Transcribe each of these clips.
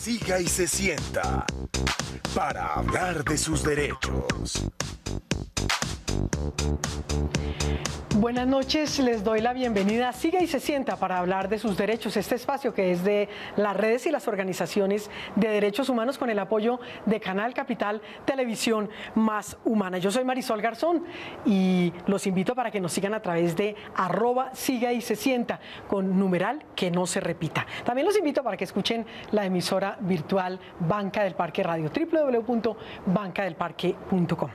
Siga y se sienta para hablar de sus derechos. Buenas noches, les doy la bienvenida a Siga y se sienta para hablar de sus derechos, este espacio que es de las redes y las organizaciones de derechos humanos con el apoyo de Canal Capital Televisión Más Humana. Yo soy Marisol Garzón y los invito para que nos sigan a través de @Siga y se sienta con numeral que no se repita. También los invito para que escuchen la emisora virtual Banca del Parque Radio, www.bancadelparque.com.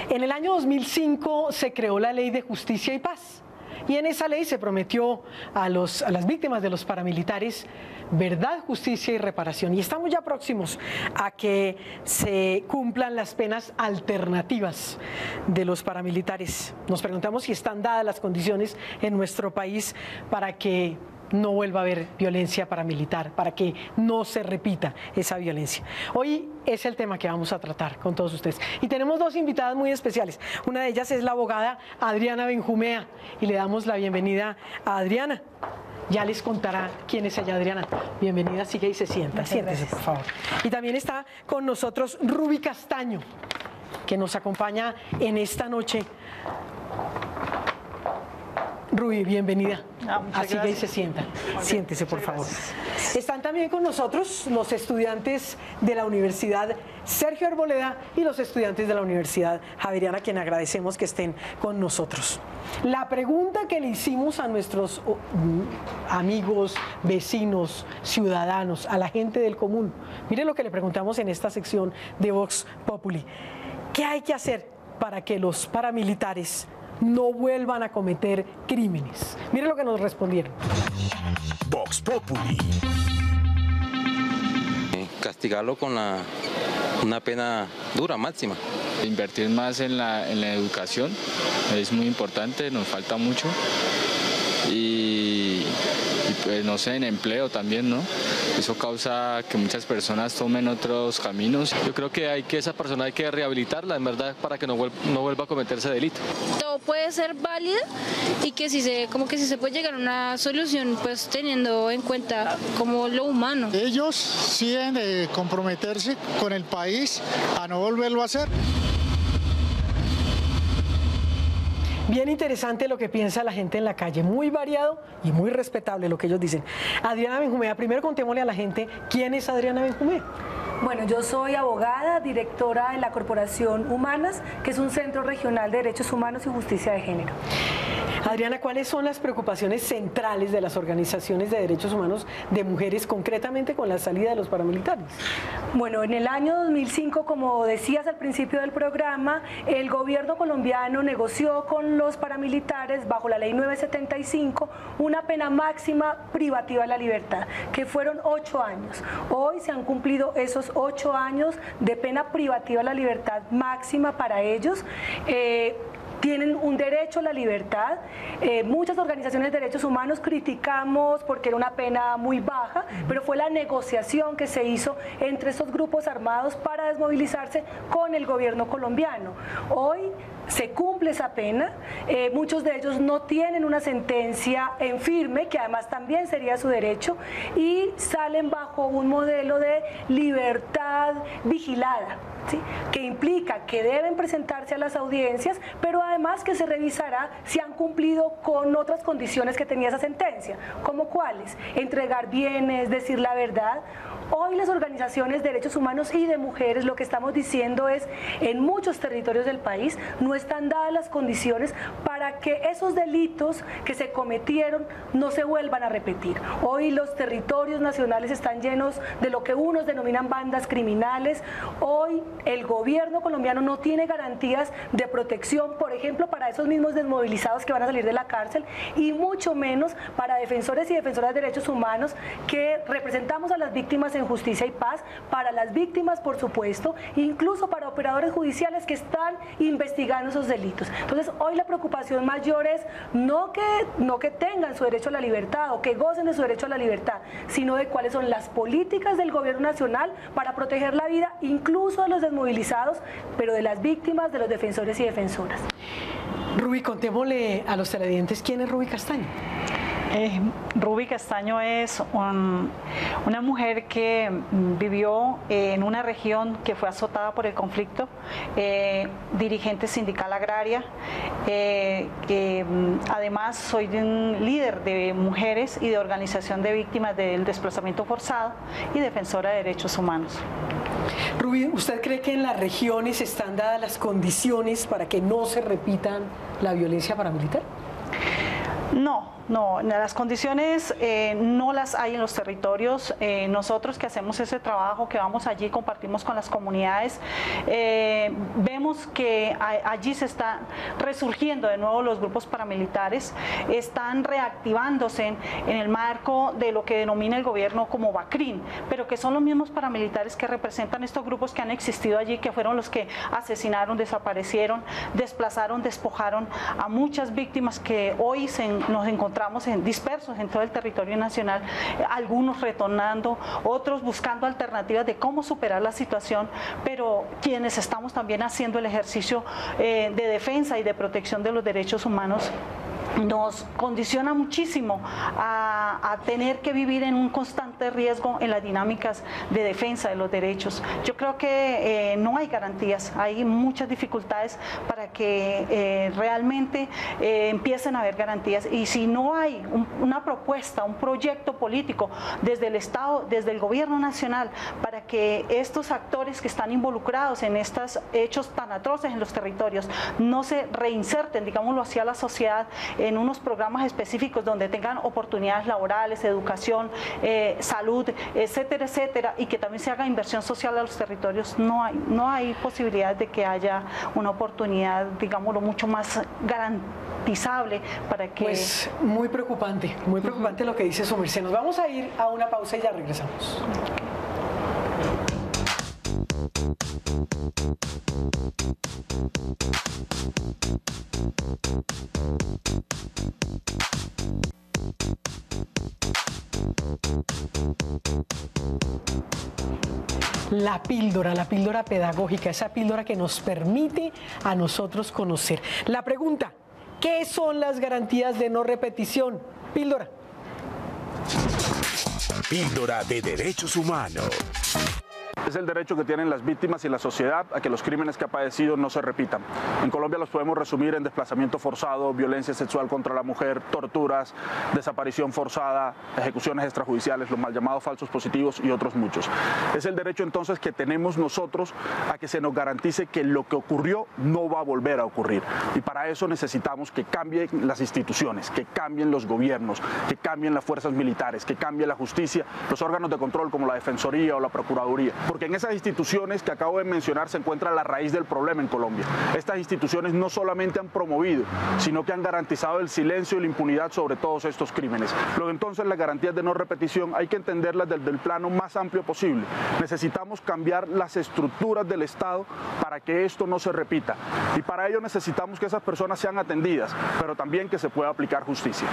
En el año 2005 se creó la Ley de Justicia y Paz y en esa ley se prometió a las víctimas de los paramilitares verdad, justicia y reparación. Y estamos ya próximos a que se cumplan las penas alternativas de los paramilitares. Nos preguntamos si están dadas las condiciones en nuestro país para que no vuelva a haber violencia paramilitar, para que no se repita esa violencia. Hoy es el tema que vamos a tratar con todos ustedes. Y tenemos dos invitadas muy especiales. Una de ellas es la abogada Adriana Benjumea y le damos la bienvenida a Adriana. Ya les contará quién es ella, Adriana. Bienvenida, sigue y se sienta. Siéntese, por favor. Y también está con nosotros Ruby Castaño, que nos acompaña en esta noche. Ruby, bienvenida. Así que se sienta. Siéntese, por favor. Están también con nosotros los estudiantes de la Universidad Sergio Arboleda y los estudiantes de la Universidad Javeriana, a quien agradecemos que estén con nosotros. La pregunta que le hicimos a nuestros amigos, vecinos, ciudadanos, a la gente del común, mire lo que le preguntamos en esta sección de Vox Populi. ¿Qué hay que hacer para que los paramilitares no vuelvan a cometer crímenes? Mire lo que nos respondieron. Vox Populi. Castigarlo con una pena dura, máxima. Invertir más en la educación es muy importante, nos falta mucho. Y pues no sé, en empleo también, ¿no? Eso causa que muchas personas tomen otros caminos. Yo creo que esa persona hay que rehabilitarla, en verdad, para que no vuelva a cometer ese delito. Todo puede ser válido y que si se puede llegar a una solución, pues teniendo en cuenta como lo humano. Ellos sí deben de comprometerse con el país a no volverlo a hacer. Bien interesante lo que piensa la gente en la calle, muy variado y muy respetable lo que ellos dicen. Adriana Benjumea, primero contémosle a la gente quién es Adriana Benjumea. Bueno, yo soy abogada, directora de la Corporación Humanas, que es un centro regional de derechos humanos y justicia de género. Adriana, ¿cuáles son las preocupaciones centrales de las organizaciones de derechos humanos de mujeres, concretamente con la salida de los paramilitares? Bueno, en el año 2005, como decías al principio del programa, el gobierno colombiano negoció con los paramilitares, bajo la ley 975, una pena máxima privativa de la libertad, que fueron 8 años. Hoy se han cumplido esos 8 años de pena privativa de la libertad máxima para ellos. Tienen un derecho a la libertad. Muchas organizaciones de derechos humanos criticamos porque era una pena muy baja, pero fue la negociación que se hizo entre estos grupos armados para desmovilizarse con el gobierno colombiano. Hoy se cumple esa pena, muchos de ellos no tienen una sentencia en firme, que además también sería su derecho, y salen bajo un modelo de libertad vigilada, ¿sí? Que implica que deben presentarse a las audiencias, pero además que se revisará si han cumplido con otras condiciones que tenía esa sentencia, como cuáles: entregar bienes, decir la verdad. Hoy las organizaciones de derechos humanos y de mujeres lo que estamos diciendo es, en muchos territorios del país no están dadas las condiciones para que esos delitos que se cometieron no se vuelvan a repetir. Hoy los territorios nacionales están llenos de lo que unos denominan bandas criminales. Hoy el gobierno colombiano no tiene garantías de protección, por ejemplo, para esos mismos desmovilizados que van a salir de la cárcel, y mucho menos para defensores y defensoras de derechos humanos que representamos a las víctimas en Justicia y Paz, para las víctimas, por supuesto, incluso para operadores judiciales que están investigando esos delitos. Entonces, hoy la preocupación mayor es no que tengan su derecho a la libertad o que gocen de su derecho a la libertad, sino de cuáles son las políticas del gobierno nacional para proteger la vida, incluso de los desmovilizados, pero de las víctimas, de los defensores y defensoras. Ruby, contémosle a los televidentes quién es Ruby Castaño. Ruby Castaño es una mujer que vivió en una región que fue azotada por el conflicto, dirigente sindical agraria, que además soy un líder de mujeres y de organización de víctimas del desplazamiento forzado y defensora de derechos humanos. Ruby, ¿usted cree que en las regiones están dadas las condiciones para que no se repitan la violencia paramilitar? No, las condiciones no las hay en los territorios. Nosotros que hacemos ese trabajo, que vamos allí, compartimos con las comunidades, vemos que allí se están resurgiendo de nuevo los grupos paramilitares, están reactivándose en el marco de lo que denomina el gobierno como BACRIN, pero que son los mismos paramilitares que representan estos grupos que han existido allí, que fueron los que asesinaron, desaparecieron, desplazaron, despojaron a muchas víctimas que hoy nos encontramos dispersos en todo el territorio nacional, algunos retornando, otros buscando alternativas de cómo superar la situación, pero quienes estamos también haciendo el ejercicio de defensa y de protección de los derechos humanos, nos condiciona muchísimo a tener que vivir en un constante riesgo en las dinámicas de defensa de los derechos. Yo creo que no hay garantías, hay muchas dificultades para que realmente empiecen a haber garantías, y si no hay una propuesta, un proyecto político desde el Estado, desde el gobierno nacional, para que estos actores que están involucrados en estos hechos tan atroces en los territorios no se reinserten, digámoslo así, a la sociedad en unos programas específicos donde tengan oportunidades laborales, educación, salud, etcétera, etcétera, y que también se haga inversión social a los territorios, no hay posibilidad de que haya una oportunidad, digámoslo, mucho más garantizable para que... Pues muy preocupante lo que dice su merced. Nos vamos a ir a una pausa y ya regresamos. La píldora pedagógica, esa píldora que nos permite a nosotros conocer. La pregunta, ¿qué son las garantías de no repetición? Píldora. Píldora de derechos humanos. Es el derecho que tienen las víctimas y la sociedad a que los crímenes que ha padecido no se repitan. En Colombia los podemos resumir en desplazamiento forzado, violencia sexual contra la mujer, torturas, desaparición forzada, ejecuciones extrajudiciales, los mal llamados falsos positivos y otros muchos. Es el derecho entonces que tenemos nosotros a que se nos garantice que lo que ocurrió no va a volver a ocurrir. Y para eso necesitamos que cambien las instituciones, que cambien los gobiernos, que cambien las fuerzas militares, que cambie la justicia, los órganos de control como la Defensoría o la Procuraduría. Porque en esas instituciones que acabo de mencionar se encuentra la raíz del problema en Colombia. Estas instituciones no solamente han promovido, sino que han garantizado el silencio y la impunidad sobre todos estos crímenes. Luego entonces las garantías de no repetición hay que entenderlas desde el plano más amplio posible. Necesitamos cambiar las estructuras del Estado para que esto no se repita. Y para ello necesitamos que esas personas sean atendidas, pero también que se pueda aplicar justicia.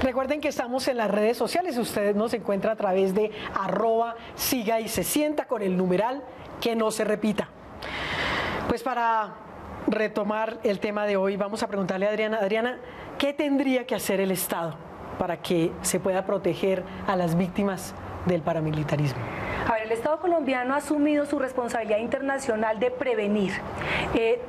Recuerden que estamos en las redes sociales, usted nos encuentra a través de @siga y se sienta con el numeral que no se repita. Pues para retomar el tema de hoy, vamos a preguntarle a Adriana. Adriana, ¿qué tendría que hacer el Estado para que se pueda proteger a las víctimas del paramilitarismo? A ver, el Estado colombiano ha asumido su responsabilidad internacional de prevenir.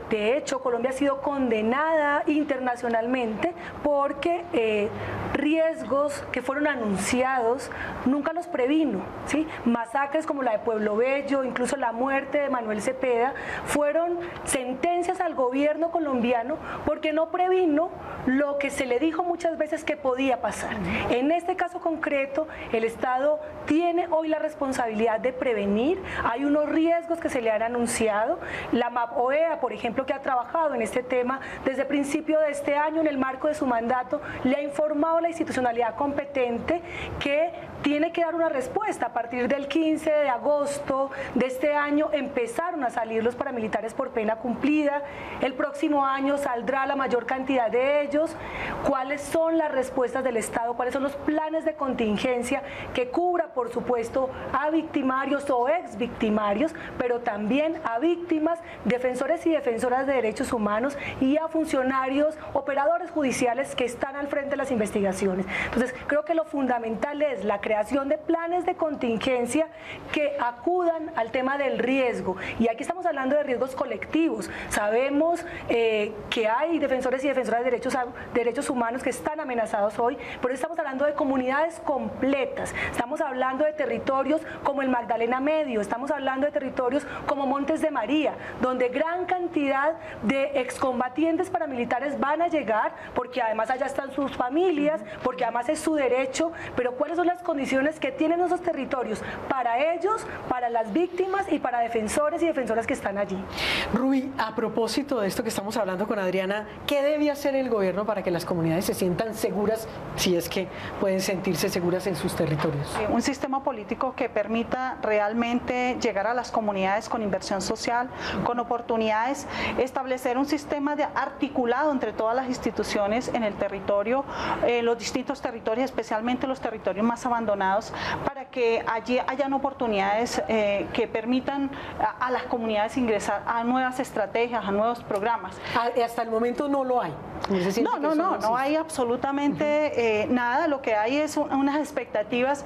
De hecho, Colombia ha sido condenada internacionalmente porque riesgos que fueron anunciados nunca los previno, ¿sí? Masacres como la de Pueblo Bello, incluso la muerte de Manuel Cepeda, fueron sentencias al gobierno colombiano porque no previno lo que se le dijo muchas veces que podía pasar. En este caso concreto, el Estado tiene hoy la responsabilidad de prevenir. Hay unos riesgos que se le han anunciado. La MAP-OEA, por ejemplo, que ha trabajado en este tema desde principio de este año en el marco de su mandato, le ha informado a la institucionalidad competente que tiene que dar una respuesta. A partir del 15 de agosto de este año empezaron a salir los paramilitares por pena cumplida. El próximo año saldrá la mayor cantidad de ellos. ¿Cuáles son las respuestas del Estado? ¿Cuáles son los planes de contingencia que cubra, por supuesto, a victimarios o exvictimarios, pero también a víctimas, defensores y defensoras de derechos humanos y a funcionarios, operadores judiciales que están al frente de las investigaciones? Entonces, creo que lo fundamental es la creación de planes de contingencia que acudan al tema del riesgo. Y aquí estamos hablando de riesgos colectivos. Sabemos que hay defensores y defensoras de derechos humanos que están amenazados hoy, pero estamos hablando de comunidades completas. Estamos hablando de territorios como el Magdalena Medio, estamos hablando de territorios como Montes de María, donde gran cantidad de excombatientes paramilitares van a llegar, porque además allá están sus familias, porque además es su derecho. Pero ¿cuáles son las condiciones que tienen esos territorios para ellos, para las víctimas y para defensores y defensoras que están allí? Rubí, a propósito de esto que estamos hablando con Adriana, ¿qué debe hacer el gobierno para que las comunidades se sientan seguras, si es que pueden sentirse seguras en sus territorios? Un sistema político que permita realmente llegar a las comunidades con inversión social, con oportunidades, establecer un sistema articulado entre todas las instituciones en el territorio, los distintos territorios, especialmente los territorios más abandonados, para que allí hayan oportunidades que permitan a las comunidades ingresar a nuevas estrategias, a nuevos programas. Hasta el momento no lo hay. No hay absolutamente nada. Lo que hay es unas expectativas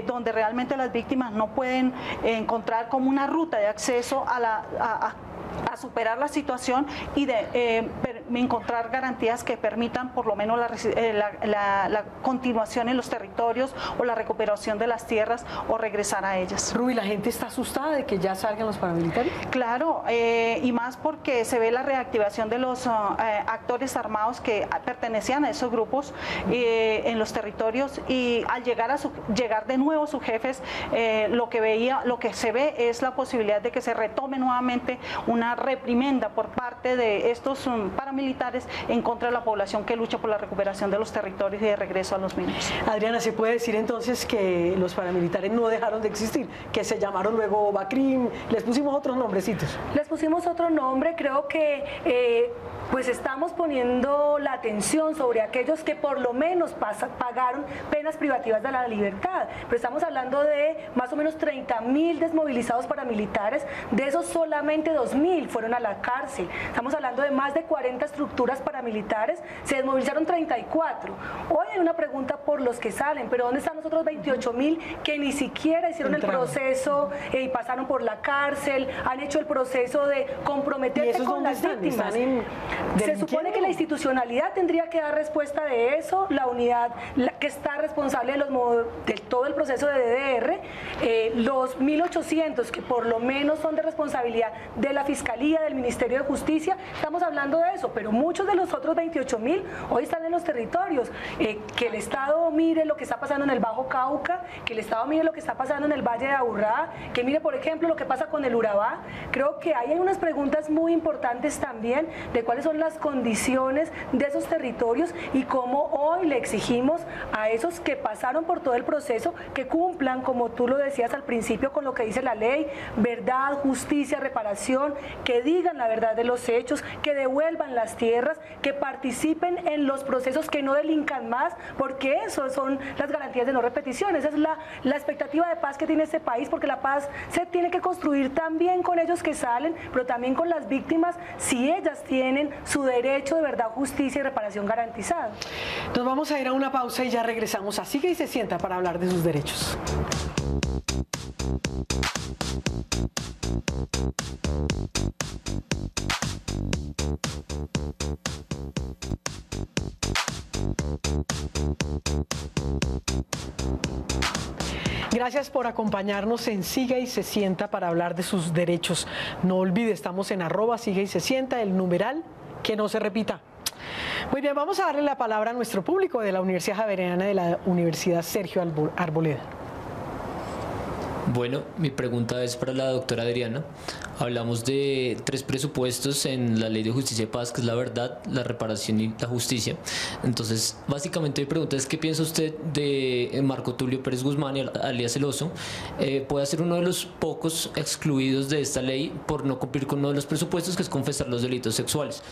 donde realmente las víctimas no pueden encontrar como una ruta de acceso a superar la situación y de encontrar garantías que permitan por lo menos la continuación en los territorios o la recuperación de las tierras o regresar a ellas. Rubí, ¿la gente está asustada de que ya salgan los paramilitares? Claro, y más porque se ve la reactivación de los actores armados que pertenecían a esos grupos en los territorios, y al llegar de nuevo sus jefes, lo que se ve es la posibilidad de que se retome nuevamente una reprimenda por parte de estos paramilitares en contra de la población que lucha por la recuperación de los territorios y de regreso a los mismos. Adriana, ¿se puede decir entonces que los paramilitares no dejaron de existir? Que se llamaron luego Bacrim, les pusimos otros nombrecitos. Les pusimos otro nombre. Creo que pues estamos poniendo la atención sobre aquellos que por lo menos pagaron penas privativas de la libertad, pero estamos hablando de más o menos 30.000 desmovilizados paramilitares. De esos solamente 2.000 fueron a la cárcel. Estamos hablando de más de 40 estructuras paramilitares, se desmovilizaron 34. Hoy hay una pregunta por los que salen, pero ¿dónde están los otros 28.000 que ni siquiera hicieron el proceso y pasaron por la cárcel, han hecho el proceso de comprometerse con las víctimas? Se supone que la institucionalidad tendría que dar respuesta de eso, la unidad que está responsable de todo el proceso de DDR, los 1.800 que por lo menos son de responsabilidad de la Fiscalía, del Ministerio de Justicia. Estamos hablando de eso, pero muchos de los otros 28.000 hoy están en los territorios. Que el Estado mire lo que está pasando en el Bajo Cauca, que el Estado mire lo que está pasando en el Valle de Aburrá, que mire, por ejemplo, lo que pasa con el Urabá. Creo que hay unas preguntas muy importantes también de cuáles son las condiciones de esos territorios y cómo hoy le exigimos a esos que pasaron por todo el proceso que cumplan, como tú lo decías al principio, con lo que dice la ley: verdad, justicia, reparación, que digan la verdad de los hechos, que devuelvan las tierras, que participen en los procesos, que no delincan más, porque eso son las garantías de no repetición. Esa es la expectativa de paz que tiene este país, porque la paz se tiene que construir también con ellos que salen, pero también con las víctimas, si ellas tienen su derecho de verdad, justicia y reparación garantizado. Nos vamos a ir a una pausa y ya regresamos a Siga y se sienta para hablar de sus derechos. Gracias por acompañarnos en Siga y se sienta para hablar de sus derechos. No olvide, estamos en @Siga y se sienta, el numeral que no se repita. Muy bien, vamos a darle la palabra a nuestro público de la Universidad Javeriana de la Universidad Sergio Arboleda. Bueno, mi pregunta es para la doctora Adriana. hablamos de 3 presupuestos en la Ley de Justicia y Paz, que es la verdad, la reparación y la justicia. Entonces, básicamente mi pregunta es, ¿qué piensa usted de Marco Tulio Pérez Guzmán, alias El Oso? Puede ser uno de los pocos excluidos de esta ley por no cumplir con uno de los presupuestos, que es confesar los delitos sexuales.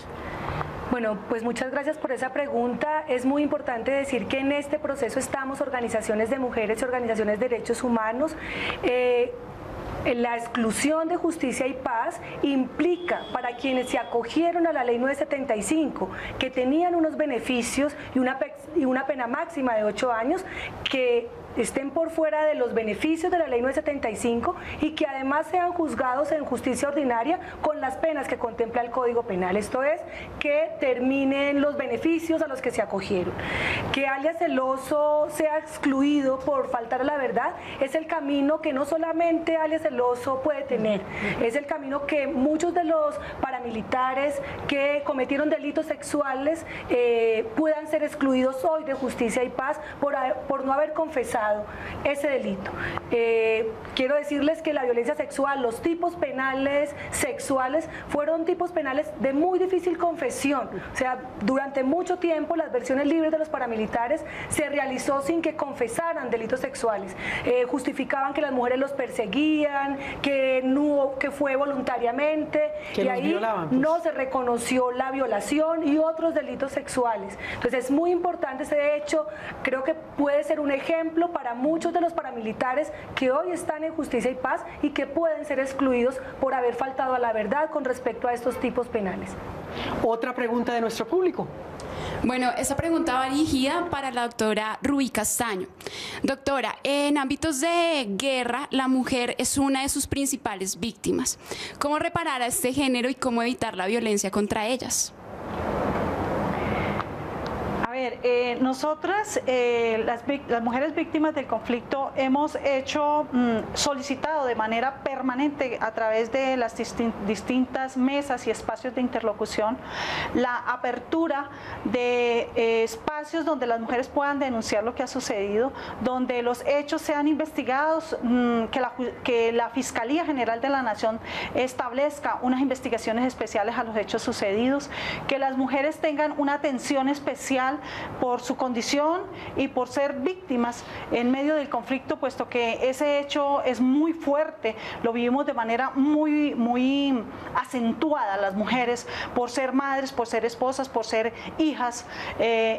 Bueno, pues muchas gracias por esa pregunta. Es muy importante decir que en este proceso estamos organizaciones de mujeres y organizaciones de derechos humanos. La exclusión de justicia y paz implica para quienes se acogieron a la ley 975, que tenían unos beneficios y una pena máxima de 8 años, que estén por fuera de los beneficios de la ley 975 y que además sean juzgados en justicia ordinaria con las penas que contempla el Código Penal. Esto es, que terminen los beneficios a los que se acogieron. Que alias El Oso sea excluido por faltar a la verdad es el camino que no solamente alias El Oso puede tener, es el camino que muchos de los paramilitares que cometieron delitos sexuales puedan ser excluidos hoy de justicia y paz por no haber confesado ese delito. Quiero decirles que la violencia sexual, los tipos penales sexuales fueron tipos penales de muy difícil confesión. O sea, durante mucho tiempo las versiones libres de los paramilitares se realizó sin que confesaran delitos sexuales. Justificaban que las mujeres los perseguían, que fue voluntariamente, que y ahí violaban, pues. No se reconoció la violación y otros delitos sexuales. Entonces es muy importante ese hecho. Creo que puede ser un ejemplo para muchos de los paramilitares que hoy están en justicia y paz y que pueden ser excluidos por haber faltado a la verdad con respecto a estos tipos penales. Otra pregunta de nuestro público. Bueno, esta pregunta va dirigida para la doctora Rubí Castaño. Doctora, en ámbitos de guerra, la mujer es una de sus principales víctimas. ¿Cómo reparar a este género y cómo evitar la violencia contra ellas? Nosotras, las mujeres víctimas del conflicto, hemos solicitado de manera permanente a través de las distintas mesas y espacios de interlocución la apertura de espacios donde las puedan denunciar lo que ha sucedido, donde los hechos sean investigados, que la Fiscalía General de la Nación establezca unas investigaciones especiales a los hechos sucedidos, que las mujeres tengan una atención especial por su condición y por ser víctimas en medio del conflicto, puesto que ese hecho es muy fuerte, lo vivimos de manera muy acentuada las mujeres, por ser madres, por ser esposas, por ser hijas,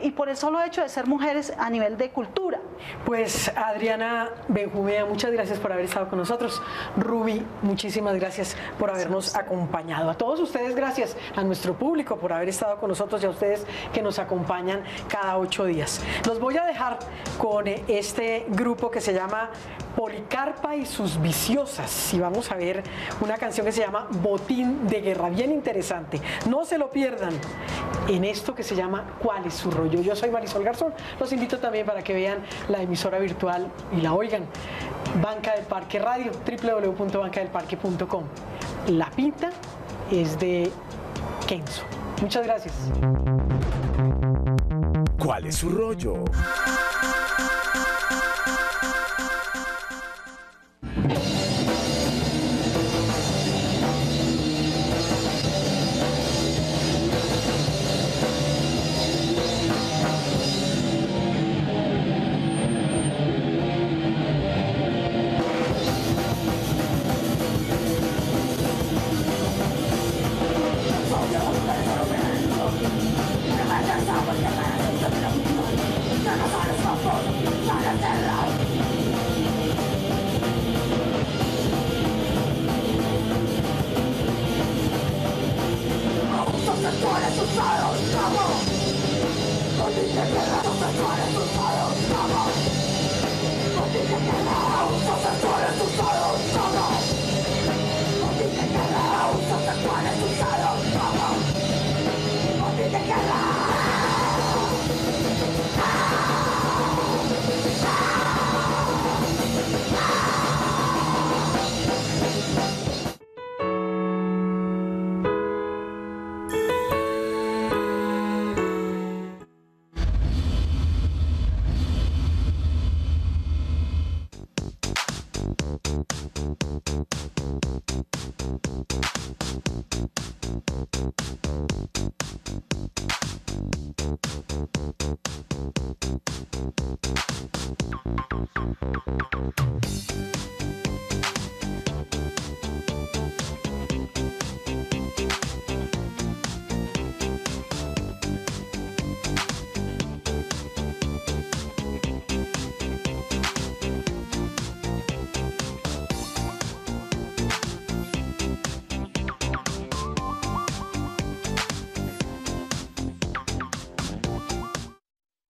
y por el solo hecho de ser mujeres a nivel de cultura. Pues Adriana Benjumea, muchas gracias por haber estado con nosotros. Rubí, muchísimas gracias por habernos acompañado. A todos ustedes, gracias a nuestro público por haber estado con nosotros y a ustedes que nos acompañan cada 8 días. Los voy a dejar con este grupo que se llama Policarpa y sus viciosas, y vamos a ver una canción que se llama Botín de Guerra, bien interesante. No se lo pierdan en esto que se llama ¿Cuál es su rollo? Yo soy Marisol Garzón, los invito también para que vean la emisora virtual y la oigan. Banca del Parque Radio, www.bancadelparque.com. La pinta es de Kenzo. Muchas gracias. ¿Cuál es su rollo?